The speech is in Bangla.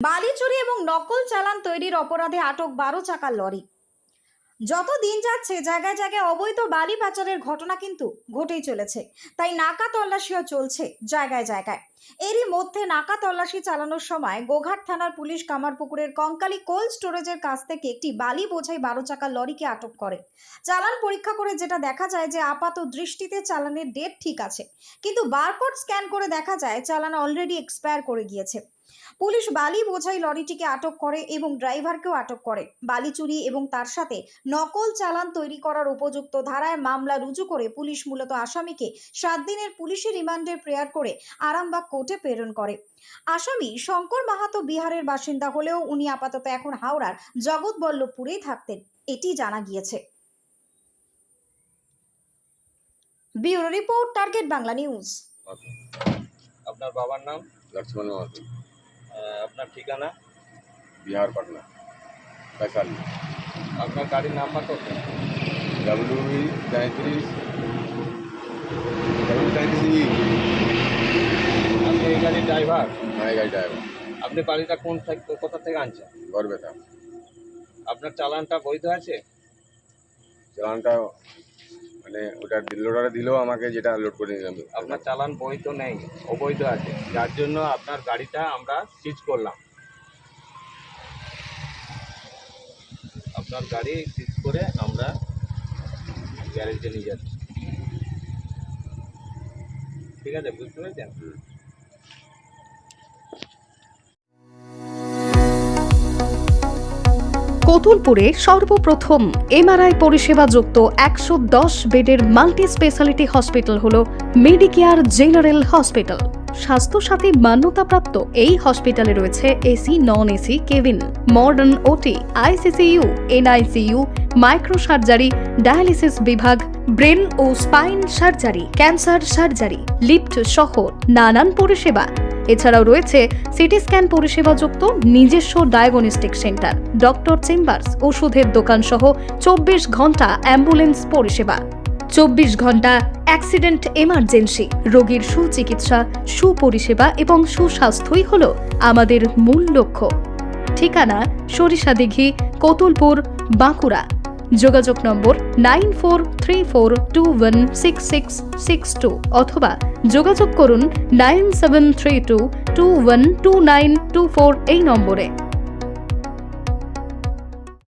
বালি চুরি এবং নকল চালান তৈরির অপরাধে আটক 12 চাকার লরি। যত দিন যাচ্ছে জায়গায় জায়গায় অবৈধ বালি পাচারের ঘটনা কিন্তু ঘটেই চলেছে, তাই নাকা তল্লাশিও চলছে জায়গায় জায়গায়। এরই মধ্যে নাকা তল্লাশি চালানোর সময় গোঘাট থানার পুলিশ কামারপুকুরের কঙ্কালী কোল্ড স্টোরেজের কাছ থেকে একটি বালি বোঝাই 12 চাকার লরিকে আটক করে। চালান পরীক্ষা করে যেটা দেখা যায় যে আপাত দৃষ্টিতে চালানের ডেট ঠিক আছে, কিন্তু বারকোড স্ক্যান করে দেখা যায় চালান অলরেডি এক্সপায়ার করে গিয়েছে। পুলিশ বালি বোঝাই লরিটিকে আটক করে এবং ড্রাইভারকেও আটক করে। বালি চুরি এবং তার সাথে নকল চালান তৈরি করার উপযুক্ত ধারায় মামলা রুজু করে পুলিশ মূলত আসামিকে 7 দিনের পুলিশি রিমান্ডের প্রেয়ার করে আরামবাগ কোর্টে প্রেরণ করে। আসামি শঙ্কর মাহাতো বিহারের বাসিন্দা হলেও উনি আপাতত এখন হাওড়ার জগৎবল্লভপুরেই থাকতেন, এটি জানা গিয়েছে। Bureau report, target Bangla news. আপনার বাবার নাম? लक्ष्मण माथुर, আপনার ঠিকানা? बिहार पटना, वैशाली। আপনার গাড়ির নাম্বার কত? WV33 আপনি এই গাড়ির ড্রাইভার? मैं गाड़ी ड्राइवर আপনি বাড়িটা কোথা থেকে আনছেন? गौरव था। আপনার চালানটা বৈধ আছে? চালানটা মানে ওটা লোডারে দিলেও আমাকে যেটা লোড করে নিলাম। আপনার চালান বৈধ নেই, অবৈধ আছে, যার জন্য আপনার গাড়িটা আমরা সিজ করলাম। আপনার গাড়ি সিজ করে আমরা গ্যারেজে নিয়ে যাচ্ছি। ঠিক আছে, বুঝতে পেরেছেন? কতুলপুরে সর্বপ্রথম এমআরআই পরিষেবা যুক্ত 110 বেডের মাল্টি স্পেশালিটি হসপিটাল হল মেডিকেয়ার জেনারেল হসপিটাল। স্বাস্থ্যসাথী মান্যতাপ্রাপ্ত এই হসপিটালে রয়েছে AC, non AC cabin, modern OT, ICCU, NICU, micro surgery, dialysis বিভাগ, ব্রেন ও spine surgery, cancer surgery, lift সহ নানান পরিষেবা। এছাড়াও রয়েছে সিটি স্ক্যান পরিষেবাযুক্ত নিজস্ব ডায়াগনস্টিক সেন্টার, ডক্টর চেম্বার্স, ওষুধের দোকান সহ 24 ঘন্টা অ্যাম্বুলেন্স পরিষেবা, 24 ঘন্টা অ্যাক্সিডেন্ট এমার্জেন্সি। রোগীর সুচিকিৎসা, সুপরিষেবা এবং সুস্বাস্থ্যই হল আমাদের মূল লক্ষ্য। ঠিকানা সরিষাদিঘি, কতুলপুর, বাঁকুড়া। যোগাযোগ নম্বর 9434216662 অথবা যোগাযোগ করুন 9732212924 এই নম্বরে।